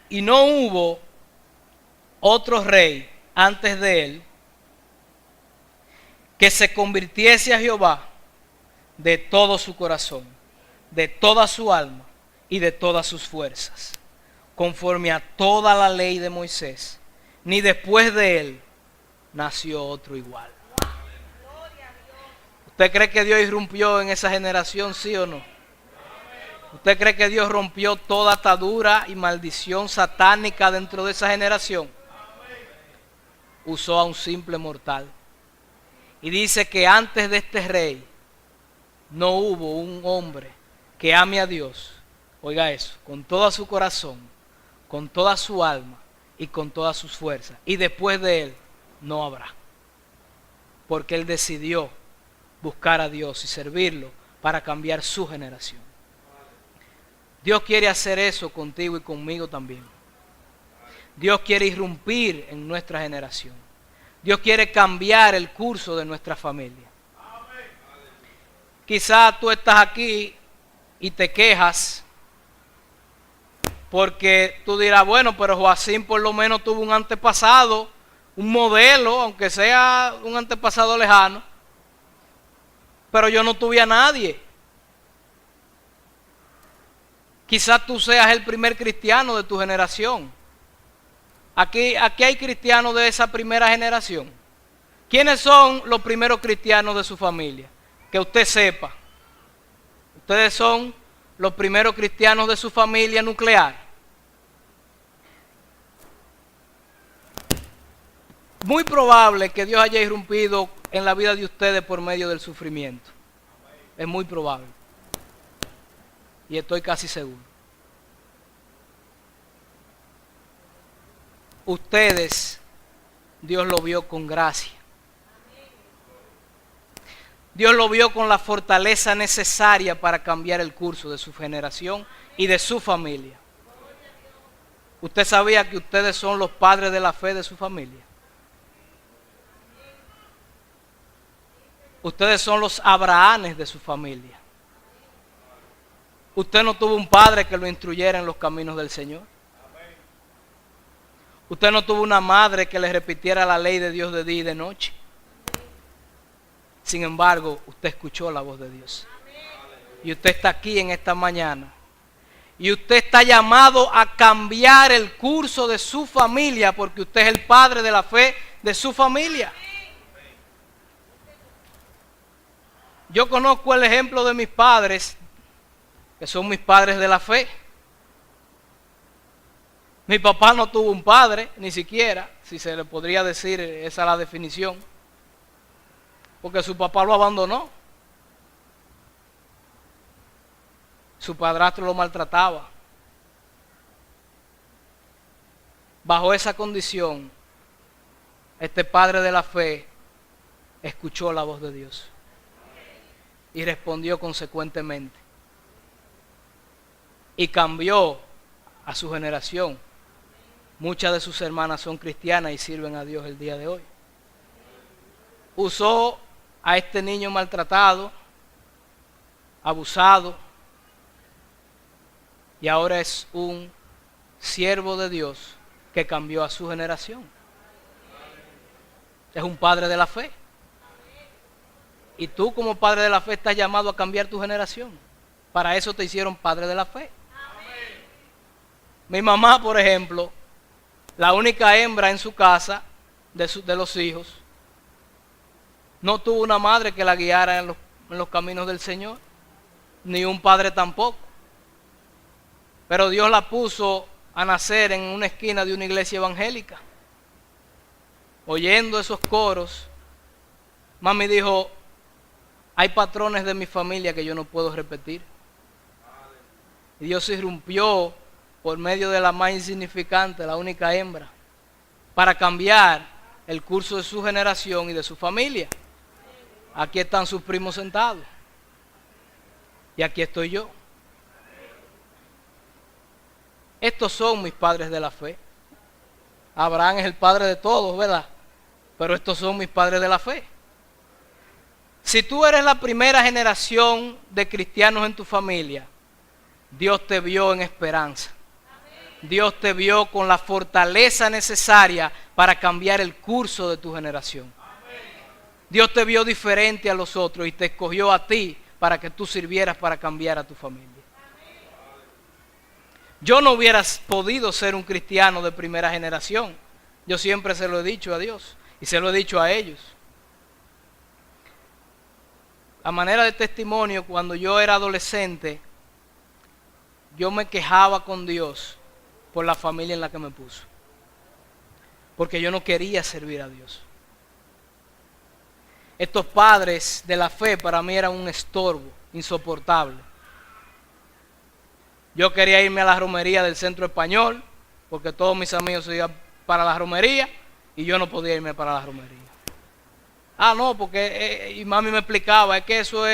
Y no hubo otro rey antes de él que se convirtiese a Jehová de todo su corazón, de toda su alma y de todas sus fuerzas, conforme a toda la ley de Moisés, ni después de él nació otro igual. ¿Usted cree que Dios irrumpió en esa generación, sí o no? ¿Usted cree que Dios rompió toda atadura y maldición satánica dentro de esa generación? Usó a un simple mortal. Y dice que antes de este rey no hubo un hombre que ame a Dios, oiga eso, con todo su corazón, con toda su alma y con todas sus fuerzas. Y después de él no habrá. Porque él decidió buscar a Dios y servirlo para cambiar su generación. Dios quiere hacer eso contigo y conmigo también. Dios quiere irrumpir en nuestra generación. Dios quiere cambiar el curso de nuestra familia. Quizás tú estás aquí y te quejas porque tú dirás, bueno, pero Joacín por lo menos tuvo un antepasado, un modelo, aunque sea un antepasado lejano, pero yo no tuve a nadie. Quizás tú seas el primer cristiano de tu generación. Aquí hay cristianos de esa primera generación. ¿Quiénes son los primeros cristianos de su familia? Que usted sepa. Ustedes son los primeros cristianos de su familia nuclear. Muy probable que Dios haya irrumpido en la vida de ustedes por medio del sufrimiento. Es muy probable. Y estoy casi seguro. Ustedes, Dios lo vio con gracia. Dios lo vio con la fortaleza necesaria para cambiar el curso de su generación y de su familia. ¿Usted sabía que ustedes son los padres de la fe de su familia? Ustedes son los Abrahames de su familia. Usted no tuvo un padre que lo instruyera en los caminos del Señor. Usted no tuvo una madre que le repitiera la ley de Dios de día y de noche. Sin embargo, usted escuchó la voz de Dios. Y usted está aquí en esta mañana. Y usted está llamado a cambiar el curso de su familia porque usted es el padre de la fe de su familia. Yo conozco el ejemplo de mis padres, que son mis padres de la fe. Mi papá no tuvo un padre, ni siquiera, si se le podría decir, esa es la definición. Porque su papá lo abandonó. Su padrastro lo maltrataba. Bajo esa condición, este padre de la fe escuchó la voz de Dios y respondió consecuentemente. Y cambió a su generación. Muchas de sus hermanas son cristianas y sirven a Dios el día de hoy. Usó a este niño maltratado, abusado, y ahora es un siervo de Dios que cambió a su generación. Es un padre de la fe. Y tú como padre de la fe estás llamado a cambiar tu generación. Para eso te hicieron padre de la fe. Mi mamá, por ejemplo, la única hembra en su casa de los hijos, no tuvo una madre que la guiara en los caminos del Señor, ni un padre tampoco. Pero Dios la puso a nacer en una esquina de una iglesia evangélica. Oyendo esos coros, mami dijo, hay patrones de mi familia que yo no puedo repetir. Y Dios irrumpió por medio de la más insignificante, la única hembra, para cambiar el curso de su generación y de su familia. Aquí están sus primos sentados. Y aquí estoy yo. Estos son mis padres de la fe. Abraham es el padre de todos, ¿verdad? Pero estos son mis padres de la fe. Si tú eres la primera generación de cristianos en tu familia, Dios te vio en esperanza. Dios te vio con la fortaleza necesaria para cambiar el curso de tu generación. Dios te vio diferente a los otros y te escogió a ti para que tú sirvieras para cambiar a tu familia. Yo no hubiera podido ser un cristiano de primera generación. Yo siempre se lo he dicho a Dios y se lo he dicho a ellos. A manera de testimonio, cuando yo era adolescente, yo me quejaba con Dios por la familia en la que me puso. Porque yo no quería servir a Dios. Estos padres de la fe para mí eran un estorbo insoportable. Yo quería irme a la romería del Centro Español, porque todos mis amigos se iban para la romería y yo no podía irme para la romería. Ah, no, porque y mami me explicaba, es que eso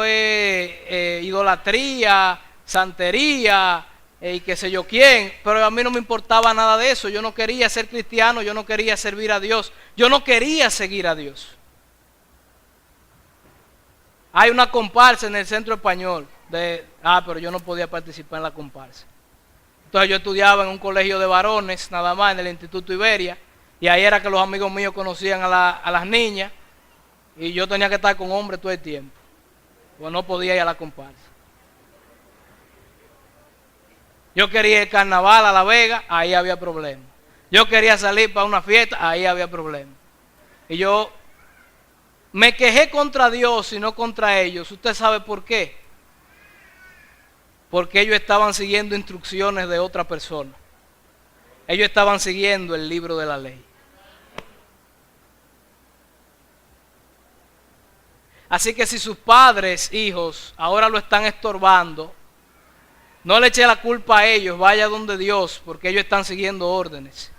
es idolatría, santería y qué sé yo quién, pero a mí no me importaba nada de eso. Yo no quería ser cristiano, yo no quería servir a Dios, yo no quería seguir a Dios. Hay una comparsa en el Centro Español, pero yo no podía participar en la comparsa. Entonces yo estudiaba en un colegio de varones, nada más, en el Instituto Iberia, y ahí era que los amigos míos conocían a las niñas, y yo tenía que estar con hombres todo el tiempo, pues no podía ir a la comparsa. Yo quería ir al carnaval a La Vega, ahí había problemas. Yo quería salir para una fiesta, ahí había problemas. Y yo me quejé contra Dios y no contra ellos. ¿Usted sabe por qué? porque ellos estaban siguiendo instrucciones de otra persona. Ellos estaban siguiendo el libro de la ley. Así que si sus padres, hijos, ahora lo están estorbando, no le eche la culpa a ellos, vaya donde Dios, porque ellos están siguiendo órdenes.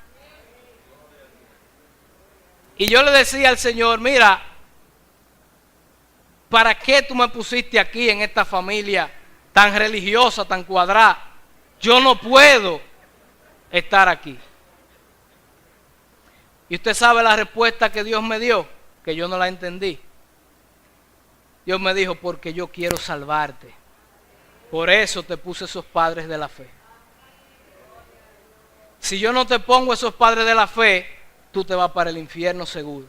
Y yo le decía al Señor, mira, ¿para qué tú me pusiste aquí en esta familia tan religiosa, tan cuadrada? Yo no puedo estar aquí. Y usted sabe la respuesta que Dios me dio, que yo no la entendí. Dios me dijo, porque yo quiero salvarte. Por eso te puse esos padres de la fe. Si yo no te pongo esos padres de la fe, tú te vas para el infierno seguro.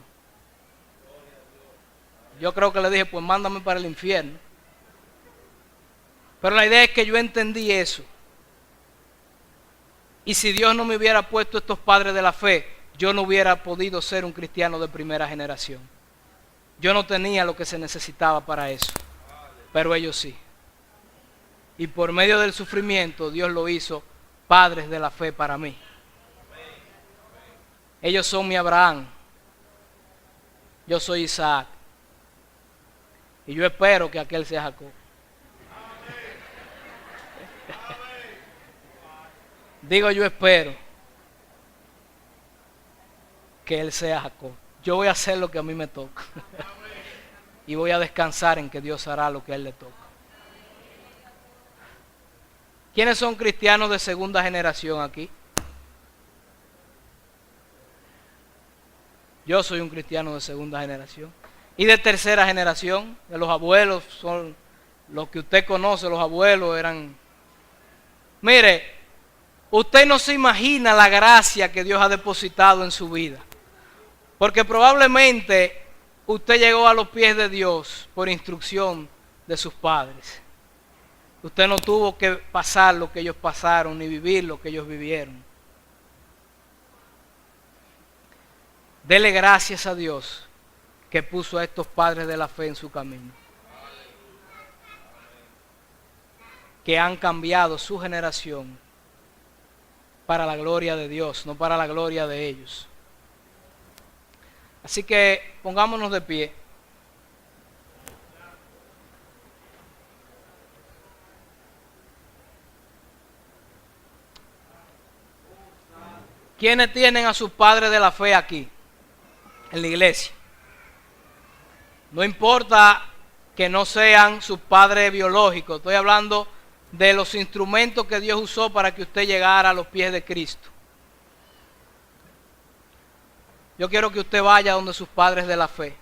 Yo creo que le dije, pues mándame para el infierno. Pero la idea es que yo entendí eso. Y si Dios no me hubiera puesto estos padres de la fe, yo no hubiera podido ser un cristiano de primera generación. Yo no tenía lo que se necesitaba para eso, pero ellos sí. Y por medio del sufrimiento, Dios lo hizo padres de la fe para mí. Ellos son mi Abraham. Yo soy Isaac. Y yo espero que aquel sea Jacob. Digo, yo espero que él sea Jacob. Yo voy a hacer lo que a mí me toca. Y voy a descansar en que Dios hará lo que a él le toca. ¿Quiénes son cristianos de segunda generación aquí? Yo soy un cristiano de segunda generación. Y de tercera generación, de los abuelos, son los que usted conoce, los abuelos eran... Mire, usted no se imagina la gracia que Dios ha depositado en su vida. Porque probablemente usted llegó a los pies de Dios por instrucción de sus padres. Usted no tuvo que pasar lo que ellos pasaron, ni vivir lo que ellos vivieron. Dele gracias a Dios que puso a estos padres de la fe en su camino. Que han cambiado su generación para la gloria de Dios, no para la gloria de ellos. Así que pongámonos de pie. ¿Quiénes tienen a sus padres de la fe aquí, en la iglesia? No importa que no sean sus padres biológicos, estoy hablando de los instrumentos que Dios usó para que usted llegara a los pies de Cristo. Yo quiero que usted vaya donde sus padres de la fe.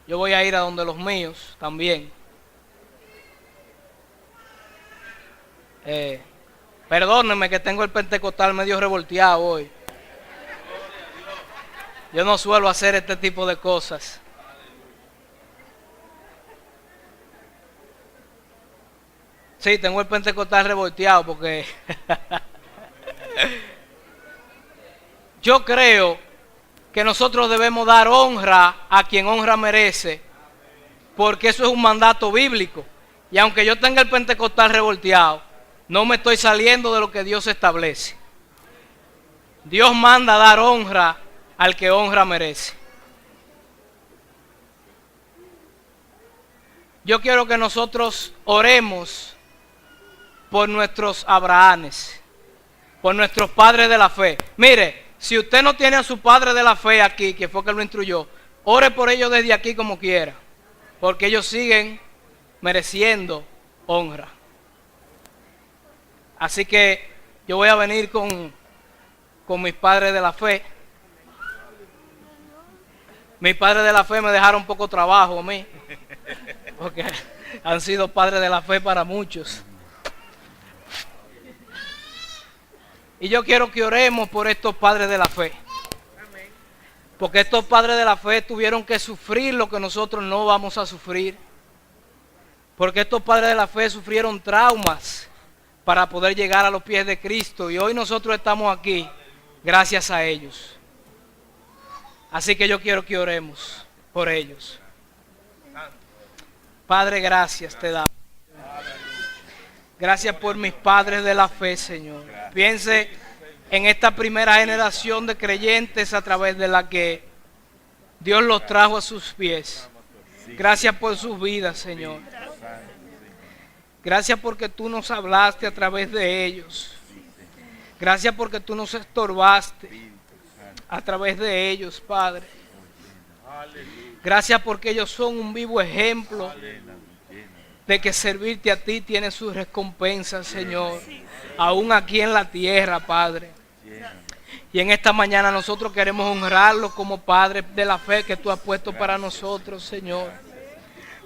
Yo voy a ir a donde los míos también. Perdónenme que tengo el pentecostal medio revolteado hoy. Yo no suelo hacer este tipo de cosas. Sí, tengo el pentecostal revolteado porque... Yo creo que nosotros debemos dar honra a quien honra merece, porque eso es un mandato bíblico. Y aunque yo tenga el pentecostal revolteado, no me estoy saliendo de lo que Dios establece. Dios manda a dar honra al que honra merece. Yo quiero que nosotros oremos por nuestros Abrahames, por nuestros padres de la fe. Mire, si usted no tiene a su padre de la fe aquí, que fue que lo instruyó, ore por ellos desde aquí como quiera, porque ellos siguen mereciendo honra. Así que yo voy a venir con mis padres de la fe. Mis padres de la fe me dejaron poco trabajo a mí, porque han sido padres de la fe para muchos. Y yo quiero que oremos por estos padres de la fe. Porque estos padres de la fe tuvieron que sufrir lo que nosotros no vamos a sufrir. Porque estos padres de la fe sufrieron traumas para poder llegar a los pies de Cristo. Y hoy nosotros estamos aquí gracias a ellos. Así que yo quiero que oremos por ellos. Padre, gracias te damos. Gracias por mis padres de la fe, Señor. Piense en esta primera generación de creyentes a través de la que Dios los trajo a sus pies. Gracias por sus vidas, Señor. Gracias porque tú nos hablaste a través de ellos. Gracias porque tú nos estorbaste a través de ellos, Padre. Gracias porque ellos son un vivo ejemplo de que servirte a ti tiene sus recompensas, Señor. Aún aquí en la tierra, Padre. Y en esta mañana nosotros queremos honrarlos como padres de la fe que tú has puesto para nosotros, Señor.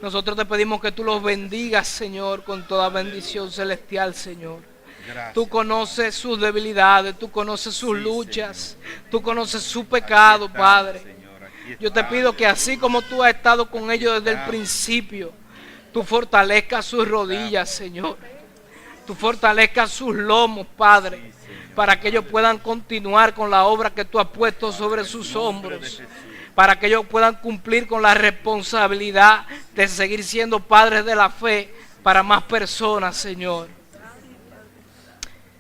Nosotros te pedimos que tú los bendigas, Señor, con toda bendición celestial, Señor. Gracias. Tú conoces sus debilidades, tú conoces sus luchas, tú conoces su pecado, Padre. Yo te pido que así como tú has estado con ellos desde el principio, tú fortalezcas sus rodillas, Señor. Tú fortalezcas sus lomos, Padre, para que ellos puedan continuar con la obra que tú has puesto sobre sus hombros. Para que ellos puedan cumplir con la responsabilidad de seguir siendo padres de la fe para más personas, Señor.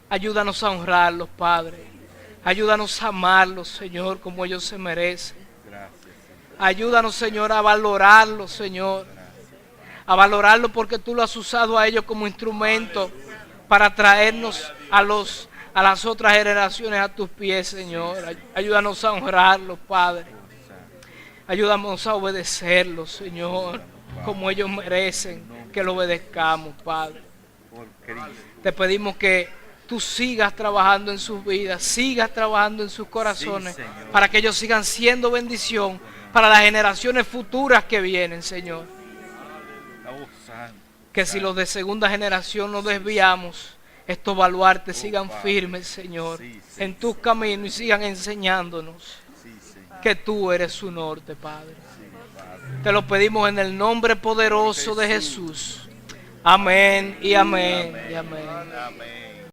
Ayúdanos a honrarlos, Padre. Ayúdanos a amarlos, Señor, como ellos se merecen. Ayúdanos, Señor, a valorarlos, Señor. A valorarlos porque tú lo has usado a ellos como instrumento para traernos a las otras generaciones a tus pies, Señor. Ayúdanos a honrarlos, Padre. Ayúdanos a obedecerlos, Señor, como ellos merecen que lo obedezcamos, Padre. Te pedimos que tú sigas trabajando en sus vidas, sigas trabajando en sus corazones, para que ellos sigan siendo bendición para las generaciones futuras que vienen, Señor. Que si los de segunda generación nos desviamos, estos baluartes sigan firmes, Señor, en tus caminos y sigan enseñándonos que tú eres su norte, Padre. Te lo pedimos en el nombre poderoso de Jesús. Amén y amén y amén.